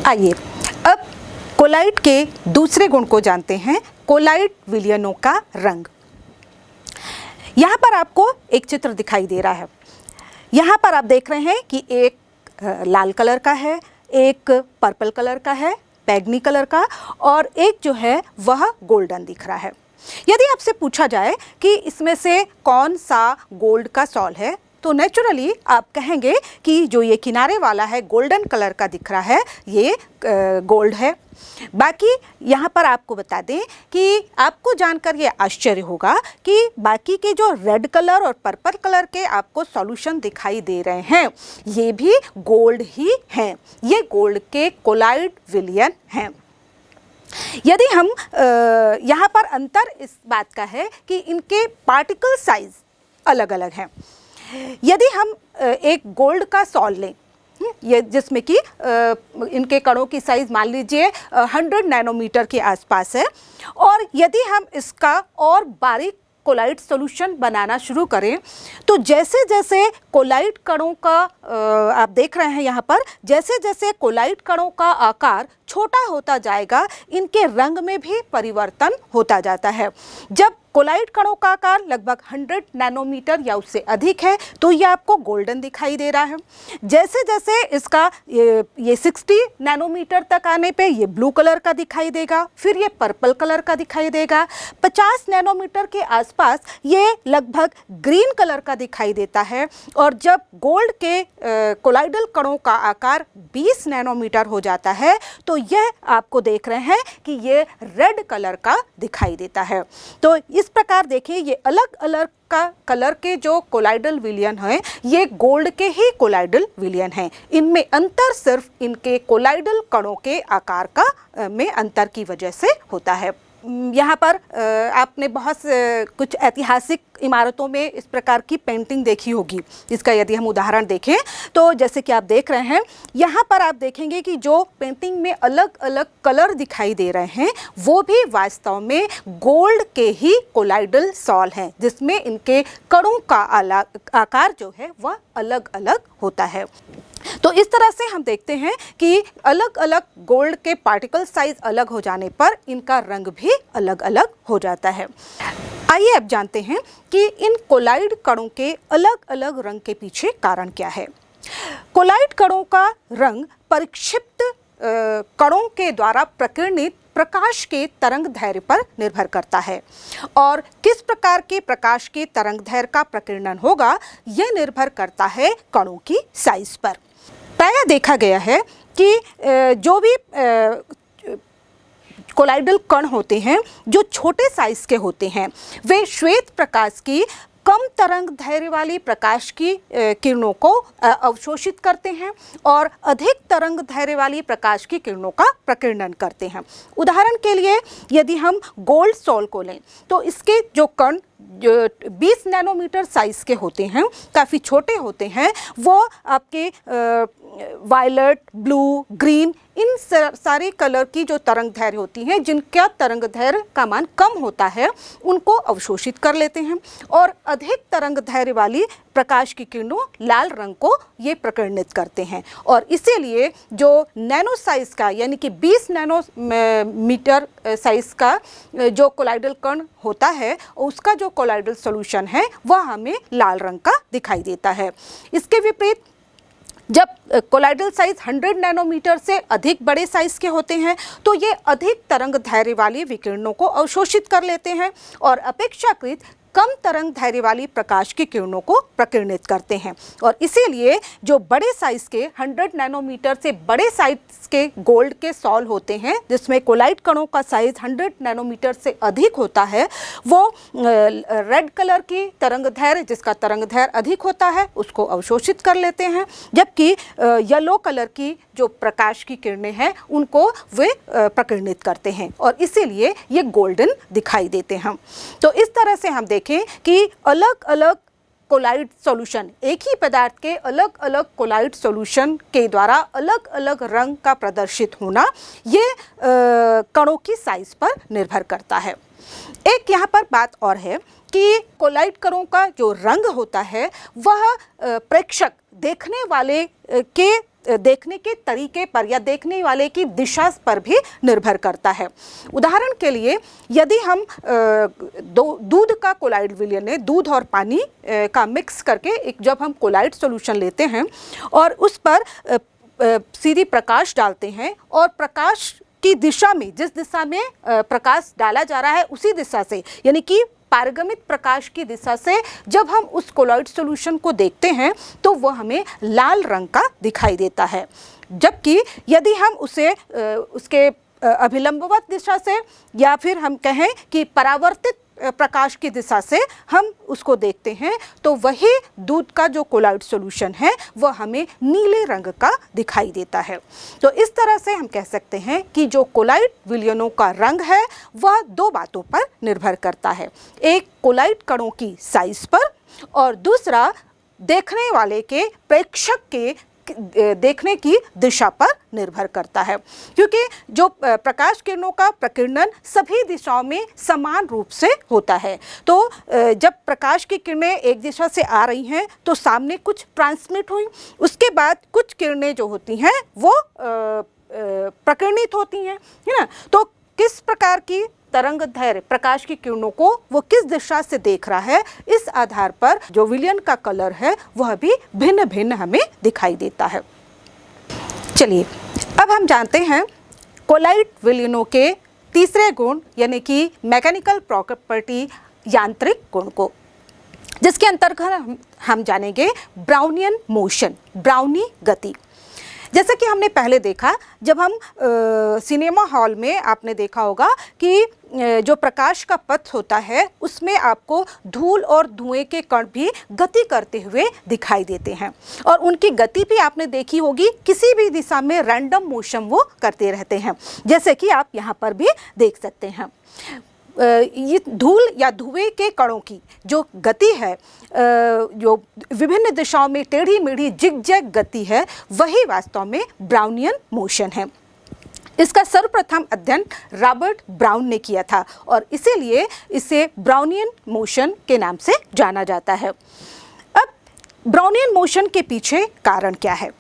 आइए अब कोलाइट के दूसरे गुण को जानते हैं, कोलाइट विलयनों का रंग। यहाँ पर आपको एक चित्र दिखाई दे रहा है। यहाँ पर आप देख रहे हैं कि एक लाल कलर का है, एक पर्पल कलर का है, बैगनी कलर का, और एक जो है वह गोल्डन दिख रहा है। यदि आपसे पूछा जाए कि इसमें से कौन सा गोल्ड का सॉल है, तो नेचुरली आप कहेंगे कि जो ये किनारे वाला है गोल्डन कलर का दिख रहा है, ये गोल्ड है। बाकी यहाँ पर आपको बता दें कि आपको जानकर ये आश्चर्य होगा कि बाकी के जो रेड कलर और पर्पल कलर के आपको सॉल्यूशन दिखाई दे रहे हैं, ये भी गोल्ड ही हैं। ये गोल्ड के कोलाइट विलयन हैं। यदि हम यहाँ पर अंतर इस बात का है कि इनके पार्टिकल साइज अलग अलग हैं। यदि हम एक गोल्ड का सॉल लें, ये जिसमें कि इनके कणों की साइज मान लीजिए 100 नैनोमीटर के आसपास है, और यदि हम इसका और बारीक कोलाइट सॉल्यूशन बनाना शुरू करें तो जैसे जैसे कोलाइट कणों का आप देख रहे हैं यहाँ पर, जैसे जैसे कोलाइट कणों का आकार छोटा होता जाएगा, इनके रंग में भी परिवर्तन होता जाता है। जब कोलाइट कणों का आकार लगभग 100 नैनोमीटर या उससे अधिक है तो ये आपको गोल्डन दिखाई दे रहा है। जैसे जैसे इसका ये 60 नैनोमीटर तक आने पे ये ब्लू कलर का दिखाई देगा, फिर ये पर्पल कलर का दिखाई देगा। 50 नैनोमीटर के आसपास ये लगभग ग्रीन कलर का दिखाई देता है, और जब गोल्ड के कोलाइडल कणों का आकार 20 नैनोमीटर हो जाता है तो यह आपको देख रहे हैं कि ये रेड कलर का दिखाई देता है। तो इस प्रकार देखिए, ये अलग अलग का कलर के जो कोलाइडल विलयन हैं, ये गोल्ड के ही कोलाइडल विलयन हैं। इनमें अंतर सिर्फ इनके कोलाइडल कणों के आकार का में अंतर की वजह से होता है। यहाँ पर आपने बहुत कुछ ऐतिहासिक इमारतों में इस प्रकार की पेंटिंग देखी होगी। इसका यदि हम उदाहरण देखें तो जैसे कि आप देख रहे हैं, यहाँ पर आप देखेंगे कि जो पेंटिंग में अलग अलग कलर दिखाई दे रहे हैं वो भी वास्तव में गोल्ड के ही कोलाइडल सॉल हैं, जिसमें इनके कणों का आकार जो है वह अलग अलग होता है। तो इस तरह से हम देखते हैं कि अलग अलग गोल्ड के पार्टिकल साइज अलग हो जाने पर इनका रंग भी अलग अलग हो जाता है। आइए अब जानते हैं कि इन कोलाइड कणों के अलग अलग रंग के पीछे कारण क्या है। कोलाइड कणों का रंग परिक्षिप्त कणों के द्वारा प्रकीर्णित प्रकाश के तरंग दैर्घ्य पर निर्भर करता है, और किस प्रकार के प्रकाश के तरंग दैर्घ्य का प्रकीर्णन होगा यह निर्भर करता है कणों की साइज पर। प्रायः देखा गया है कि जो भी कोलाइडल कण होते हैं जो छोटे साइज के होते हैं, वे श्वेत प्रकाश की कम तरंग दैर्घ्य वाली प्रकाश की किरणों को अवशोषित करते हैं और अधिक तरंग दैर्घ्य वाली प्रकाश की किरणों का प्रकीर्णन करते हैं। उदाहरण के लिए यदि हम गोल्ड सॉल को लें तो इसके जो कण जो 20 नैनोमीटर साइज के होते हैं, काफ़ी छोटे होते हैं, वो आपके वायलेट, ब्लू, ग्रीन, इन सारे कलर की जो तरंग दैर्घ्य होती हैं, जिनका तरंग दैर्घ्य का मान कम होता है, उनको अवशोषित कर लेते हैं, और अधिक तरंग दैर्घ्य वाली प्रकाश की किरणों लाल रंग को ये प्रकीर्णित करते हैं। और इसीलिए जो नैनो साइज का यानी कि 20 नैनोमीटर साइज का जो कोलाइडल कण होता है, उसका जो कोलाइडल सॉल्यूशन है वह हमें लाल रंग का दिखाई देता है। इसके विपरीत जब कोलाइडल साइज 100 नैनोमीटर से अधिक बड़े साइज के होते हैं तो ये अधिक तरंग दैर्घ्य वाली विकिरणों को अवशोषित कर लेते हैं और अपेक्षाकृत कम तरंग दैर्घ्य वाली प्रकाश की किरणों को प्रकीर्णित करते हैं। और इसीलिए जो बड़े साइज के 100 नैनोमीटर से बड़े साइज के गोल्ड के सॉल होते हैं, जिसमें कोलाइड कणों का साइज 100 नैनोमीटर से अधिक होता है, वो रेड कलर की तरंग दैर्घ्य, जिसका तरंग दैर्घ्य अधिक होता है, उसको अवशोषित कर लेते हैं, जबकि येलो कलर की जो प्रकाश की किरणें हैं उनको वे प्रकीर्णित करते हैं, और इसीलिए ये गोल्डन दिखाई देते हैं। तो इस तरह से हम देखें कि अलग अलग कोलाइड सॉल्यूशन, एक ही पदार्थ के अलग अलग कोलाइड सॉल्यूशन के द्वारा अलग अलग रंग का प्रदर्शित होना, ये कणों की साइज पर निर्भर करता है। एक यहाँ पर बात और है कि कोलाइड कणों का जो रंग होता है वह प्रेक्षक, देखने वाले के देखने के तरीके पर या देखने वाले की दिशा पर भी निर्भर करता है। उदाहरण के लिए यदि हम दूध का कोलाइड विलयन है, दूध और पानी का मिक्स करके जब हम कोलाइड सॉल्यूशन लेते हैं और उस पर सीधी प्रकाश डालते हैं और प्रकाश की दिशा में, जिस दिशा में प्रकाश डाला जा रहा है उसी दिशा से, यानी कि पारगमित प्रकाश की दिशा से जब हम उस कोलॉइड सॉल्यूशन को देखते हैं तो वह हमें लाल रंग का दिखाई देता है। जबकि यदि हम उसे उसके अभिलंबवत दिशा से या फिर हम कहें कि परावर्तित प्रकाश की दिशा से हम उसको देखते हैं तो वही दूध का जो कोलॉइड सॉल्यूशन है वह हमें नीले रंग का दिखाई देता है। तो इस तरह से हम कह सकते हैं कि जो कोलॉइड विलयनों का रंग है वह दो बातों पर निर्भर करता है, एक कोलॉइड कणों की साइज पर और दूसरा देखने वाले के प्रेक्षक के देखने की दिशा पर निर्भर करता है, क्योंकि जो प्रकाश किरणों का प्रकीर्णन सभी दिशाओं में समान रूप से होता है। तो जब प्रकाश की किरणें एक दिशा से आ रही हैं तो सामने कुछ ट्रांसमिट हुई, उसके बाद कुछ किरणें जो होती हैं वो प्रकीर्णित होती हैं, है ना। तो किस प्रकार की तरंगदैर्घ्य प्रकाश की किरणों को वो किस दिशा से देख रहा है, इस आधार पर जो विलयन का कलर है वह भी भिन्न भिन्न हमें दिखाई देता है। चलिए अब हम जानते हैं कोलॉइड विलयनों के तीसरे गुण यानी कि मैकेनिकल प्रॉपर्टी, यांत्रिक गुण को, जिसके अंतर्गत हम जानेंगे ब्राउनियन मोशन, ब्राउनी गति। जैसा कि हमने पहले देखा, जब हम सिनेमा हॉल में आपने देखा होगा कि जो प्रकाश का पथ होता है उसमें आपको धूल और धुएं के कण भी गति करते हुए दिखाई देते हैं और उनकी गति भी आपने देखी होगी, किसी भी दिशा में रैंडम मोशन वो करते रहते हैं, जैसे कि आप यहाँ पर भी देख सकते हैं। ये धूल या धुएं के कणों की जो गति है, जो विभिन्न दिशाओं में टेढ़ी मेढ़ी जिगजैग गति है, वही वास्तव में ब्राउनियन मोशन है। इसका सर्वप्रथम अध्ययन रॉबर्ट ब्राउन ने किया था और इसीलिए इसे ब्राउनियन मोशन के नाम से जाना जाता है। अब ब्राउनियन मोशन के पीछे कारण क्या है,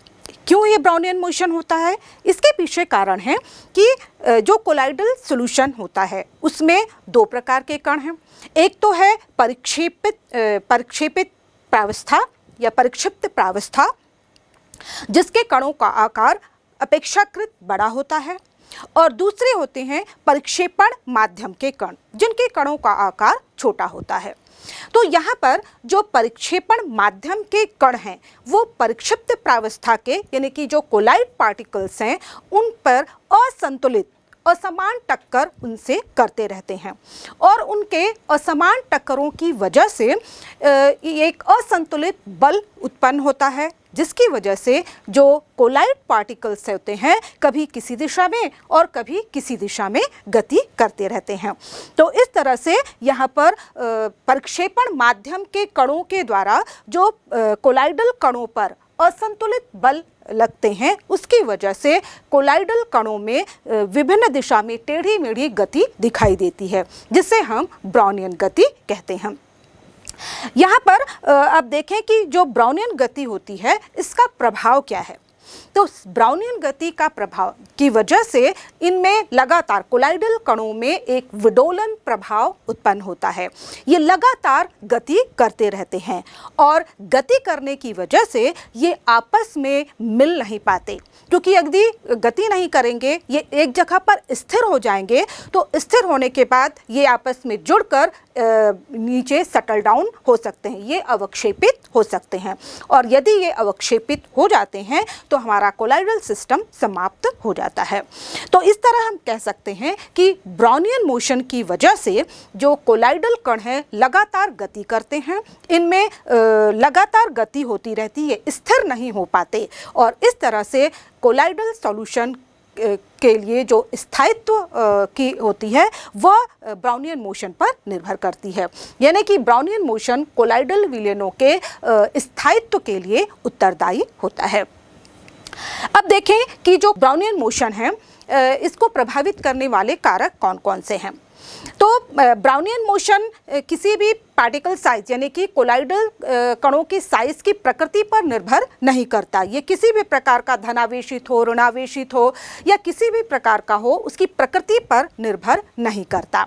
क्यों ये ब्राउनियन मोशन होता है? इसके पीछे कारण है कि जो कोलाइडल सॉल्यूशन होता है उसमें दो प्रकार के कण हैं। एक तो है परिक्षेपित प्रावस्था या परिक्षिप्त प्रावस्था, जिसके कणों का आकार अपेक्षाकृत बड़ा होता है, और दूसरे होते हैं परिक्षेपण माध्यम के कण, जिनके कणों का आकार छोटा होता है। तो यहाँ पर जो परिक्षेपण माध्यम के कण हैं वो परिक्षिप्त प्रावस्था के यानी कि जो कोलाइड पार्टिकल्स हैं उन पर असंतुलित असमान टक्कर उनसे करते रहते हैं और उनके असमान टक्करों की वजह से एक असंतुलित बल उत्पन्न होता है, जिसकी वजह से जो कोलाइड पार्टिकल्स होते हैं कभी किसी दिशा में और कभी किसी दिशा में गति करते रहते हैं। तो इस तरह से यहाँ पर परिक्षेपण माध्यम के कणों के द्वारा जो कोलाइडल कणों पर असंतुलित बल लगते हैं, उसकी वजह से कोलाइडल कणों में विभिन्न दिशा में टेढ़ी मेढ़ी गति दिखाई देती है, जिसे हम ब्राउनियन गति कहते हैं। यहाँ पर आप देखें कि जो ब्राउनियन गति होती है इसका प्रभाव क्या है। तो ब्राउनियन गति का प्रभाव की वजह से इनमें लगातार कोलाइडल कणों में एक विडोलन प्रभाव उत्पन्न होता है। ये लगातार गति करते रहते हैं और गति करने की वजह से ये आपस में मिल नहीं पाते, क्योंकि यदि गति नहीं करेंगे, ये एक जगह पर स्थिर हो जाएंगे, तो स्थिर होने के बाद ये आपस में जुड़कर नीचे सेटल डाउन हो सकते हैं, ये अवक्षेपित हो सकते हैं, और यदि ये अवक्षेपित हो जाते हैं तो हमारा कोलाइडल सिस्टम समाप्त हो जाता है। तो इस तरह हम कह सकते हैं कि ब्राउनियन मोशन की वजह से जो कोलाइडल कण हैं लगातार गति करते हैं, इनमें लगातार गति होती रहती है, स्थिर नहीं हो पाते, और इस तरह से कोलाइडल सॉल्यूशन के लिए जो स्थायित्व की होती है वह ब्राउनियन मोशन पर निर्भर करती है। यानी कि ब्राउनियन मोशन कोलाइडल विलयनों के स्थायित्व के लिए उत्तरदायी होता है। अब देखें कि जो ब्राउनियन मोशन है इसको प्रभावित करने वाले कारक कौन कौन से हैं। तो ब्राउनियन मोशन किसी भी पार्टिकल साइज यानी कि कोलाइडल कणों की साइज की प्रकृति पर निर्भर नहीं करता। ये किसी भी प्रकार का धनावेशित हो, ऋणावेशित हो या किसी भी प्रकार का हो, उसकी प्रकृति पर निर्भर नहीं करता।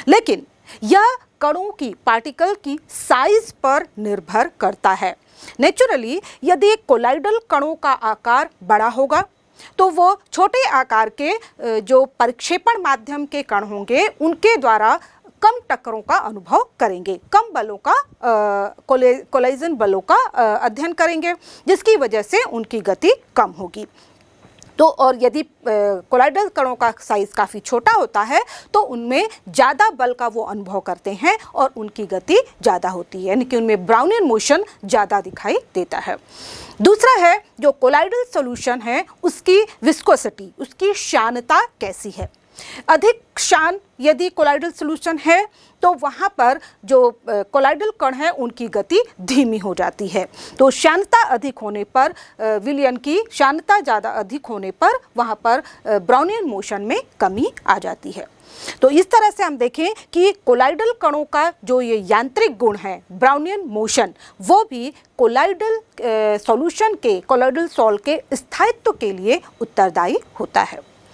लेकिन यह कणों की, पार्टिकल की साइज पर निर्भर करता है। नेचुरली यदि कोलाइडल कणों का आकार बड़ा होगा तो वो छोटे आकार के जो परिक्षेपण माध्यम के कण होंगे उनके द्वारा कम टक्करों का अनुभव करेंगे, कम बलों का कोलाइजन बलों का अध्ययन करेंगे, जिसकी वजह से उनकी गति कम होगी। तो और यदि कोलाइडल कणों का साइज काफ़ी छोटा होता है तो उनमें ज़्यादा बल का वो अनुभव करते हैं और उनकी गति ज़्यादा होती है, यानी कि उनमें ब्राउनियन मोशन ज़्यादा दिखाई देता है। दूसरा है जो कोलाइडल सॉल्यूशन है उसकी विस्कोसिटी, उसकी श्यानता कैसी है। अधिक श्यान यदि कोलाइडल सॉल्यूशन है तो वहाँ पर जो कोलाइडल कण है उनकी गति धीमी हो जाती है। तो श्यानता अधिक होने पर, विलयन की श्यानता ज़्यादा अधिक होने पर वहाँ पर ब्राउनियन मोशन में कमी आ जाती है। तो इस तरह से हम देखें कि कोलाइडल कणों का जो ये यांत्रिक गुण है ब्राउनियन मोशन, वो भी कोलाइडल सॉल्यूशन के, कोलाइडल सॉल्ट के स्थायित्व के लिए उत्तरदायी होता है।